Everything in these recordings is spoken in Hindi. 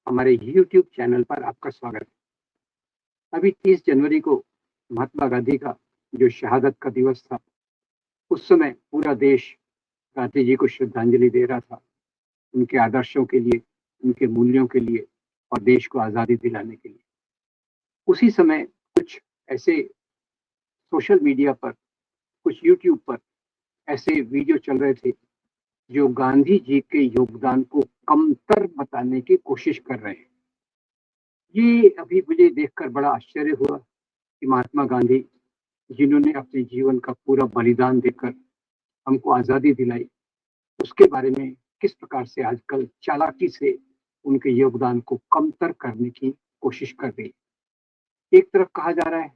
हमारे यूट्यूब चैनल पर आपका स्वागत है। अभी 30 जनवरी को महात्मा गांधी का जो शहादत का दिवस था, उस समय पूरा देश गांधी जी को श्रद्धांजलि दे रहा था, उनके आदर्शों के लिए, उनके मूल्यों के लिए और देश को आज़ादी दिलाने के लिए। उसी समय कुछ ऐसे सोशल मीडिया पर, कुछ यूट्यूब पर ऐसे वीडियो चल रहे थे जो गांधी जी के योगदान को कमतर बताने की कोशिश कर रहे हैं। ये अभी मुझे देखकर बड़ा आश्चर्य हुआ कि महात्मा गांधी, जिन्होंने अपने जीवन का पूरा बलिदान देकर हमको आज़ादी दिलाई, उसके बारे में किस प्रकार से आजकल चालाकी से उनके योगदान को कमतर करने की कोशिश कर रही है। एक तरफ कहा जा रहा है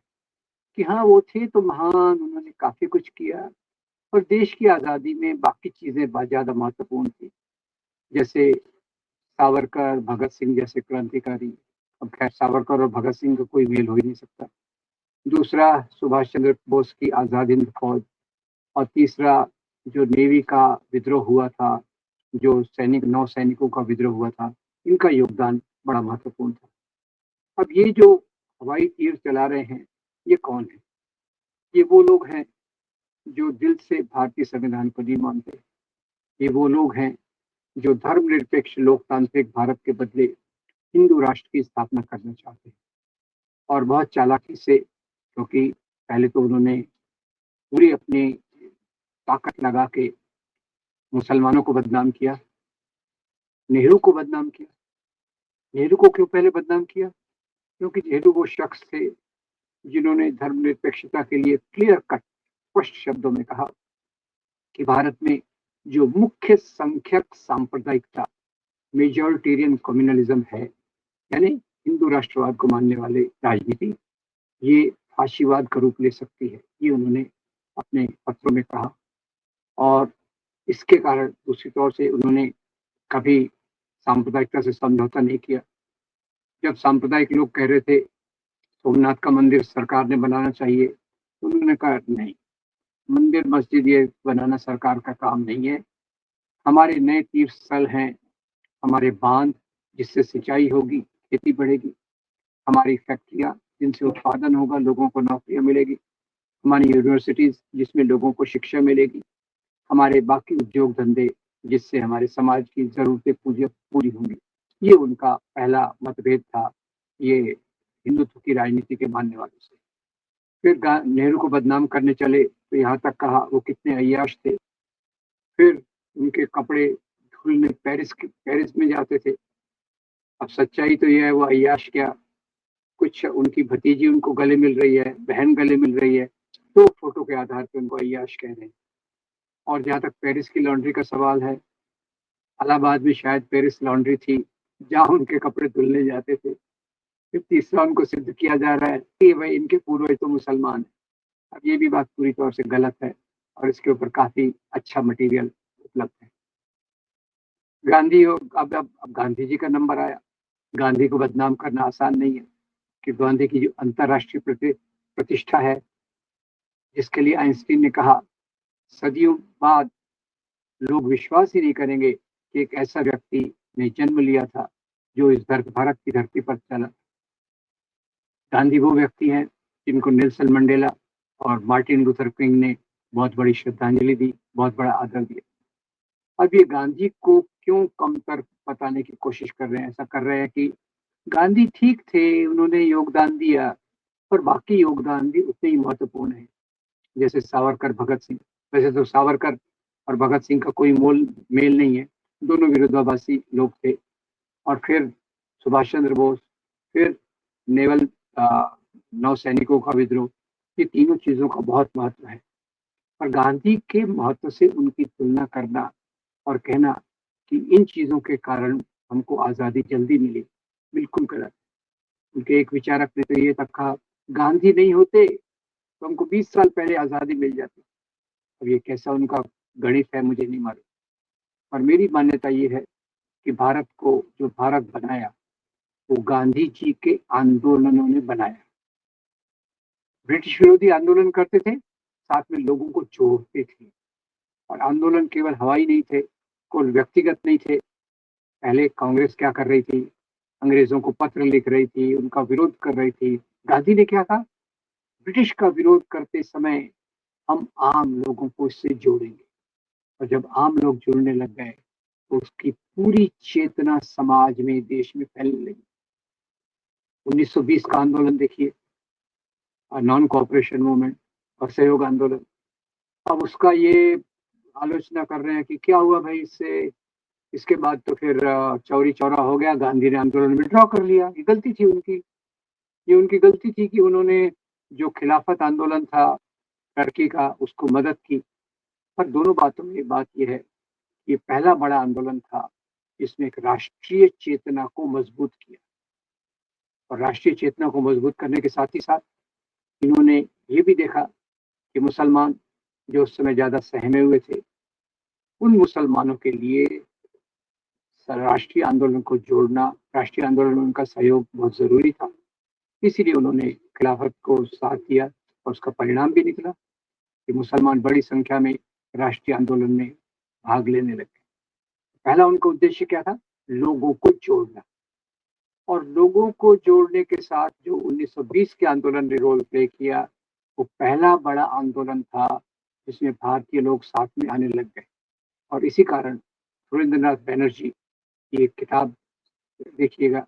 कि हाँ, वो थे तो महान, उन्होंने काफ़ी कुछ किया और देश की आज़ादी में बाकी चीज़ें ज़्यादा महत्वपूर्ण थी, जैसे सावरकर, भगत सिंह जैसे क्रांतिकारी। अब खैर सावरकर और भगत सिंह का कोई मेल हो ही नहीं सकता। दूसरा, सुभाष चंद्र बोस की आज़ाद हिंद फौज। और तीसरा, जो नेवी का विद्रोह हुआ था, जो नौ सैनिकों का विद्रोह हुआ था, इनका योगदान बड़ा महत्वपूर्ण था। अब ये जो हवाई तीर चला रहे हैं, ये कौन है? ये वो लोग हैं जो दिल से भारतीय संविधान को नहीं मानते। ये वो लोग हैं जो धर्मनिरपेक्ष लोकतांत्रिक भारत के बदले हिंदू राष्ट्र की स्थापना करना चाहते हैं। और बहुत चालाकी से, क्योंकि पहले तो उन्होंने पूरी अपनी ताकत लगा के मुसलमानों को बदनाम किया, नेहरू को बदनाम किया। नेहरू को क्यों पहले बदनाम किया? क्योंकि नेहरू वो शख्स थे जिन्होंने धर्मनिरपेक्षता के लिए क्लियर कट स्पष्ट शब्दों में कहा कि भारत में जो मुख्य संख्यक सांप्रदायिकता, मेजॉरिटेरियन कम्युनलिज्म है, यानी हिंदू राष्ट्रवाद को मानने वाले राजनीति, ये फाशीवाद का रूप ले सकती है। ये उन्होंने अपने पत्रों में कहा। और इसके कारण दूसरी तौर से उन्होंने कभी सांप्रदायिकता से समझौता नहीं किया। जब सांप्रदायिक लोग कह रहे थे सोमनाथ का मंदिर सरकार ने बनाना चाहिए, तो उन्होंने कहा नहीं, मंदिर मस्जिद ये बनाना सरकार का काम नहीं है। हमारे नए तीर्थ स्थल हैं, हमारे बांध जिससे सिंचाई होगी, खेती बढ़ेगी, हमारी फैक्ट्रियां जिनसे उत्पादन होगा, लोगों को नौकरियां मिलेगी, हमारी यूनिवर्सिटीज जिसमें लोगों को शिक्षा मिलेगी, हमारे बाकी उद्योग धंधे जिससे हमारे समाज की जरूरतें पूरी होंगी। ये उनका पहला मतभेद था, ये हिंदुत्व की राजनीति के मानने वालों से। फिर नेहरू को बदनाम करने चले तो यहाँ तक कहा वो कितने अय्याश थे। फिर उनके कपड़े धुलने पेरिस में जाते थे। अब सच्चाई तो यह है, वो अय्याश क्या, कुछ उनकी भतीजी उनको गले मिल रही है, बहन गले मिल रही है, तो फोटो के आधार पर उनको अय्याश कह रहे हैं। और जहाँ तक पेरिस की लॉन्ड्री का सवाल है, इलाहाबाद में शायद पेरिस लॉन्ड्री थी जहाँ उनके कपड़े धुलने जाते थे। फिर तीसरा, उनको सिद्ध किया जा रहा है कि भाई इनके पूर्वज तो मुसलमान है। अब ये भी बात पूरी तौर से गलत है और इसके ऊपर काफी अच्छा मटेरियल उपलब्ध है। गांधी हो, अब गांधी जी का नंबर आया। गांधी को बदनाम करना आसान नहीं है कि गांधी की जो अंतर्राष्ट्रीय प्रतिष्ठा है, जिसके लिए आइंस्टीन ने कहा सदियों बाद लोग विश्वास ही नहीं करेंगे कि एक ऐसा व्यक्ति ने जन्म लिया था जो इस भारत की धरती पर चला। गांधी वो व्यक्ति हैं जिनको नेल्सन मंडेला और मार्टिन लूथर किंग ने बहुत बड़ी श्रद्धांजलि दी, बहुत बड़ा आदर दिया। अब ये गांधी को क्यों कमतर बताने की कोशिश कर रहे हैं? ऐसा कर रहे हैं कि गांधी ठीक थे, उन्होंने योगदान दिया, पर बाकी योगदान भी उतने ही महत्वपूर्ण है, जैसे सावरकर, भगत सिंह। वैसे तो सावरकर और भगत सिंह का कोई मेल नहीं है, दोनों विरोधाभासी लोग थे। और फिर सुभाष चंद्र बोस, फिर नेवल नौ सैनिकों का विद्रोह, ये तीनों चीजों का बहुत महत्व है। और गांधी के महत्व से उनकी तुलना करना और कहना कि इन चीजों के कारण हमको आजादी जल्दी मिली, बिल्कुल गलत। उनके एक विचारक ने तो ये तक कहा, गांधी नहीं होते तो हमको 20 साल पहले आजादी मिल जाती। अब ये कैसा उनका गणित है मुझे नहीं मालूम, और मेरी मान्यता ये है कि भारत को जो भारत बनाया वो गांधी जी के आंदोलनों ने बनाया। ब्रिटिश विरोधी आंदोलन करते थे, साथ में लोगों को जोड़ते थे। और आंदोलन केवल हवाई नहीं थे, केवल व्यक्तिगत नहीं थे। पहले कांग्रेस क्या कर रही थी, अंग्रेजों को पत्र लिख रही थी, उनका विरोध कर रही थी। गांधी ने क्या कहा? ब्रिटिश का विरोध करते समय हम आम लोगों को इससे जोड़ेंगे। और जब आम लोग जुड़ने लग गए तो उसकी पूरी चेतना समाज में, देश में फैलने लगी। 1920 का आंदोलन देखिए, नॉन कॉपरेशन मूवमेंट, असहयोग आंदोलन। अब उसका ये आलोचना कर रहे हैं कि क्या हुआ भाई इससे, इसके बाद तो फिर चौरी चौरा हो गया, गांधी ने आंदोलन विड्रॉ कर लिया। ये गलती थी उनकी, ये उनकी गलती थी कि उन्होंने जो खिलाफत आंदोलन था टर्की का, उसको मदद की। पर दोनों बातों में बात यह है कि ये पहला बड़ा आंदोलन था जिसने एक राष्ट्रीय चेतना को मजबूत किया। और राष्ट्रीय चेतना को मजबूत करने के साथ ही साथ इन्होंने ये भी देखा कि मुसलमान जो उस समय ज्यादा सहमे हुए थे, उन मुसलमानों के लिए राष्ट्रीय आंदोलन को जोड़ना, राष्ट्रीय आंदोलन में उनका सहयोग बहुत जरूरी था। इसीलिए उन्होंने खिलाफत को साथ दिया और उसका परिणाम भी निकला कि मुसलमान बड़ी संख्या में राष्ट्रीय आंदोलन में भाग लेने लगे। पहला उनका उद्देश्य क्या था? लोगों को जोड़ना। और लोगों को जोड़ने के साथ जो 1920 के आंदोलन ने रोल प्ले किया, वो पहला बड़ा आंदोलन था जिसमें भारतीय लोग साथ में आने लग गए। और इसी कारण सुरेंद्रनाथ बैनर्जी की एक किताब देखिएगा,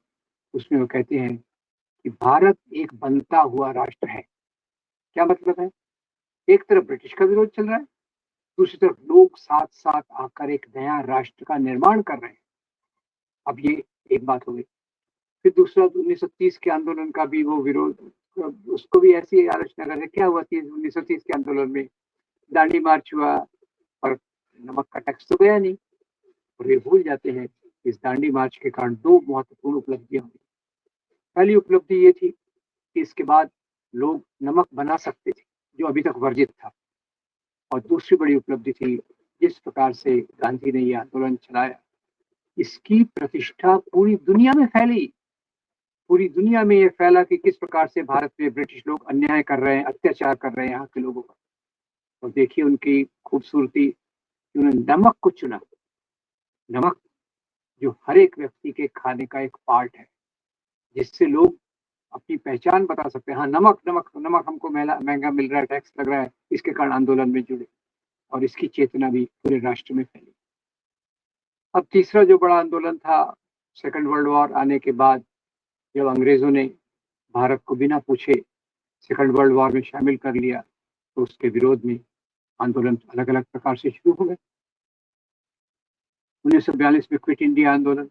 उसमें वो कहते हैं कि भारत एक बनता हुआ राष्ट्र है। क्या मतलब है? एक तरफ ब्रिटिश का विरोध चल रहा है, दूसरी तरफ लोग साथ साथ आकर एक नया राष्ट्र का निर्माण कर रहे हैं। अब ये एक बात हो गई। फिर दूसरा 1930 के आंदोलन का भी वो विरोध, उसको भी ऐसी आलोचना कर रहे। क्या हुआ थी 1930 के आंदोलन में? दांडी मार्च हुआ और नमक का टैक्स तो गया नहीं। और वे भूल जाते हैं इस दांडी मार्च के कारण दो महत्वपूर्ण उपलब्धियां हुई। पहली उपलब्धि ये थी कि इसके बाद लोग नमक बना सकते थे, जो अभी तक वर्जित था। और दूसरी बड़ी उपलब्धि थी, जिस प्रकार से गांधी ने यह आंदोलन चलाया, इसकी प्रतिष्ठा पूरी दुनिया में फैली। पूरी दुनिया में ये फैला कि किस प्रकार से भारत में ब्रिटिश लोग अन्याय कर रहे हैं, अत्याचार कर रहे हैं यहाँ के लोगों का। और देखिए उनकी खूबसूरती, उन्होंने नमक को चुना। नमक जो हर एक व्यक्ति के खाने का एक पार्ट है, जिससे लोग अपनी पहचान बता सकते हैं। हाँ, नमक नमक नमक हमको महंगा मिल रहा है, टैक्स लग रहा है, इसके कारण आंदोलन में जुड़े। और इसकी चेतना भी पूरे राष्ट्र में फैली। अब तीसरा जो बड़ा आंदोलन था, सेकेंड वर्ल्ड वॉर आने के बाद, जब अंग्रेजों ने भारत को बिना पूछे सेकेंड वर्ल्ड वॉर में शामिल कर लिया, तो उसके विरोध में आंदोलन अलग अलग प्रकार से शुरू हो गए। 1942 में क्विट इंडिया आंदोलन,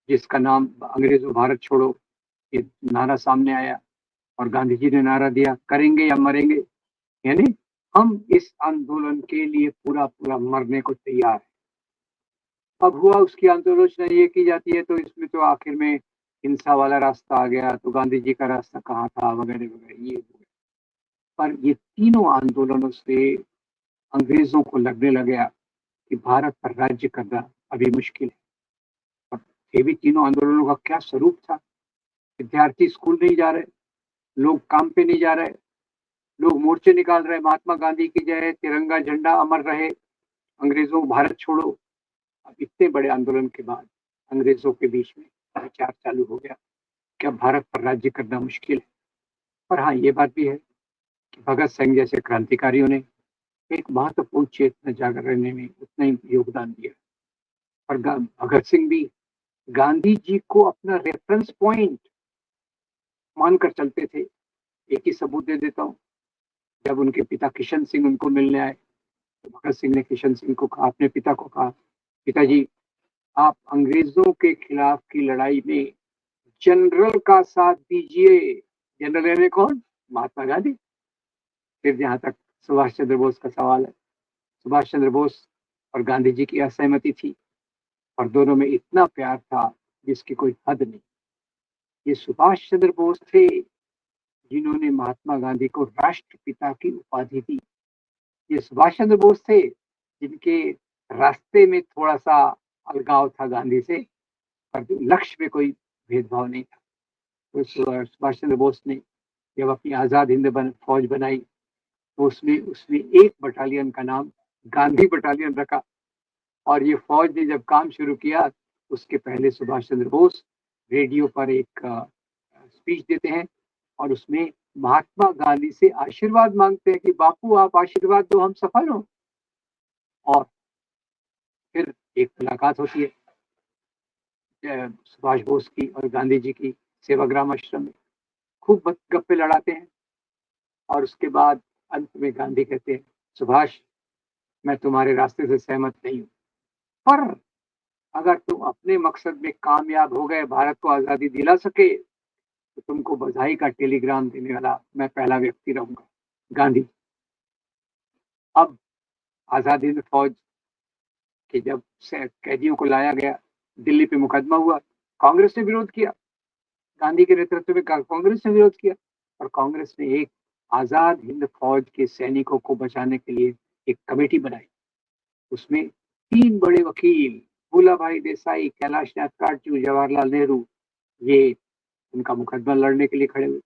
जिसका नाम अंग्रेजों भारत छोड़ो, ये नारा सामने आया। और गांधी जी ने नारा दिया, करेंगे या मरेंगे, यानी हम इस आंदोलन के लिए पूरा पूरा मरने को तैयार है। अब हुआ उसकी आलोचना ये की जाती है, तो इसमें तो आखिर में हिंसा वाला रास्ता आ गया, तो गांधी जी का रास्ता कहाँ था, वगैरह वगैरह ये हुआ। पर ये तीनों आंदोलनों से अंग्रेजों को लगने लगा कि भारत पर राज्य करना अभी मुश्किल है। और ये भी तीनों आंदोलनों का क्या स्वरूप था? विद्यार्थी स्कूल नहीं जा रहे, लोग काम पे नहीं जा रहे, लोग मोर्चे निकाल रहे, महात्मा गांधी की जय, तिरंगा झंडा अमर रहे, अंग्रेजों भारत छोड़ो। अब इतने बड़े आंदोलन के बाद अंग्रेजों के बीच में विचार चालू हो गया कि अब भारत पर राज्य करना मुश्किल है। पर हाँ, ये बात भी है कि भगत सिंह जैसे क्रांतिकारियों ने एक महत्वपूर्ण चेतना जागरण में उतना ही योगदान दिया। और भगत सिंह भी गांधी जी को अपना रेफरेंस पॉइंट मानकर चलते थे। एक ही सबूत दे देता हूँ। जब उनके पिता किशन सिंह उनको मिलने आए, तो भगत सिंह ने किशन सिंह को कहा, अपने पिता को कहा, पिताजी आप अंग्रेजों के खिलाफ की लड़ाई में जनरल का साथ दीजिए। जनरल यानी कौन? महात्मा गांधी। फिर जहां तक सुभाष चंद्र बोस का सवाल है, सुभाष चंद्र बोस और गांधी जी की असहमति थी, और दोनों में इतना प्यार था जिसकी कोई हद नहीं। ये सुभाष चंद्र बोस थे जिन्होंने महात्मा गांधी को राष्ट्रपिता की उपाधि दी। ये सुभाष चंद्र बोस थे जिनके रास्ते में थोड़ा सा अलगाव था गांधी से, पर लक्ष्य में कोई भेदभाव नहीं था। तो सुभाष चंद्र बोस ने जब अपनी आजाद हिंद फौज बनाई, तो उसमें उसने एक बटालियन का नाम गांधी बटालियन रखा। और ये फौज ने जब काम शुरू किया, उसके पहले सुभाष चंद्र बोस रेडियो पर एक स्पीच देते हैं और उसमें महात्मा गांधी से आशीर्वाद मांगते हैं कि बापू आप आशीर्वाद दो हम सफल हों। और फिर एक मुलाकात होती है सुभाष बोस की और गांधी जी की सेवाग्राम आश्रम में। खूब गप्पे लड़ाते हैं और उसके बाद अंत में गांधी कहते हैं, सुभाष मैं तुम्हारे रास्ते से सहमत नहीं हूँ, पर अगर तुम अपने मकसद में कामयाब हो गए, भारत को आजादी दिला सके, तो तुमको बधाई का टेलीग्राम देने वाला मैं पहला व्यक्ति रहूंगा। गांधी। अब आजादी हिंद फौज के जब कैदियों को लाया गया, दिल्ली पे मुकदमा हुआ, कांग्रेस ने विरोध किया, गांधी के नेतृत्व में कांग्रेस ने विरोध किया और कांग्रेस ने एक आजाद हिंद फौज के सैनिकों को बचाने के लिए एक कमेटी बनाई। उसमें 3 बड़े वकील, भूलाभाई देसाई, कैलाश नाथ काटजू, जवाहरलाल नेहरू, ये उनका मुकदमा लड़ने के लिए खड़े हुए।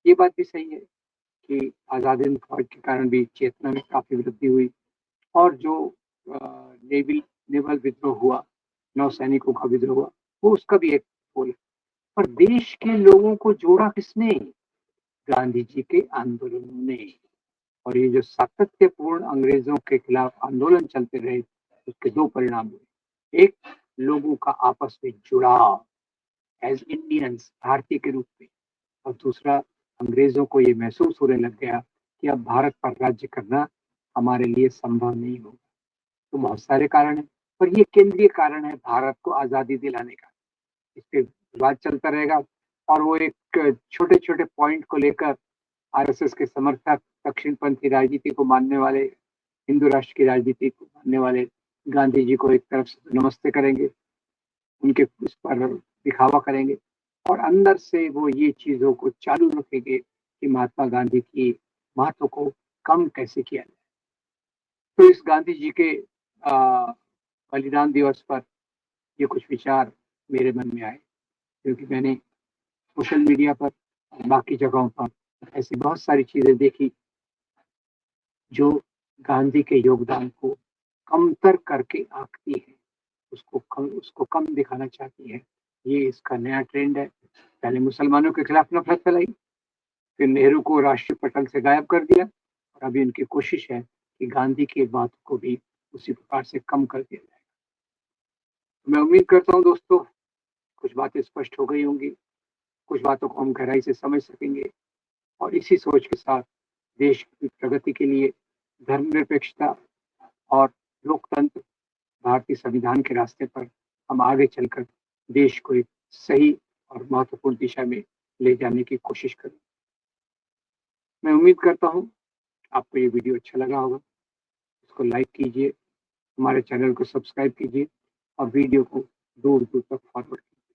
ये बात भी सही है कि आजाद हिंद फौज के कारण भी चेतना में काफी वृद्धि हुई और जो नेवल विद्रोह हुआ, नौसैनिकों का विद्रोह हुआ, वो उसका भी एक पोल है। पर देश के लोगों को जोड़ा किसने? गांधी जी के आंदोलनों ने। और ये जो सातत्यपूर्ण अंग्रेजों के खिलाफ आंदोलन चलते रहे, उसके 2 परिणाम हुए। एक, लोगों का आपस में जुड़ाव एज इंडियंस, भारतीय के रूप में, और दूसरा, अंग्रेजों को ये महसूस होने लग गया कि अब भारत पर राज्य करना हमारे लिए संभव नहीं होगा। तो बहुत सारे कारण है, पर ये केंद्रीय कारण है भारत को आजादी दिलाने का। इस पे विवाद चलता रहेगा और वो एक छोटे छोटे पॉइंट को लेकर आरएसएस के समर्थक, दक्षिणपंथी राजनीति को मानने वाले, हिंदू राष्ट्र की राजनीति को मानने वाले गांधी जी को एक तरफ से नमस्ते करेंगे, उनके उस पर दिखावा करेंगे और अंदर से वो ये चीजों को चालू रखेंगे कि महात्मा गांधी की महत्व को कम कैसे किया जाए। तो इस गांधी जी के बलिदान दिवस पर ये कुछ विचार मेरे मन में आए, क्योंकि मैंने सोशल मीडिया पर और बाकी जगहों पर ऐसी बहुत सारी चीजें देखी जो गांधी के योगदान को कमतर करके आंकती है, उसको कम दिखाना चाहती है। ये इसका नया ट्रेंड है। पहले मुसलमानों के खिलाफ नफरत फैलाई, फिर नेहरू को राष्ट्रीय पटल से गायब कर दिया और अभी उनकी कोशिश है कि गांधी की बात को भी उसी प्रकार से कम कर दिया जाए। तो मैं उम्मीद करता हूँ दोस्तों, कुछ बातें स्पष्ट हो गई होंगी, कुछ बातों को हम गहराई से समझ सकेंगे और इसी सोच के साथ देश की प्रगति के लिए धर्मनिरपेक्षता और लोकतंत्र, भारतीय संविधान के रास्ते पर हम आगे चलकर देश को एक सही और महत्वपूर्ण दिशा में ले जाने की कोशिश करें। मैं उम्मीद करता हूँ आपको ये वीडियो अच्छा लगा होगा। इसको लाइक कीजिए, हमारे चैनल को सब्सक्राइब कीजिए और वीडियो को दूर दूर तक फॉरवर्ड कीजिए।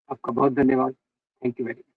आपका बहुत धन्यवाद। Thank you very much.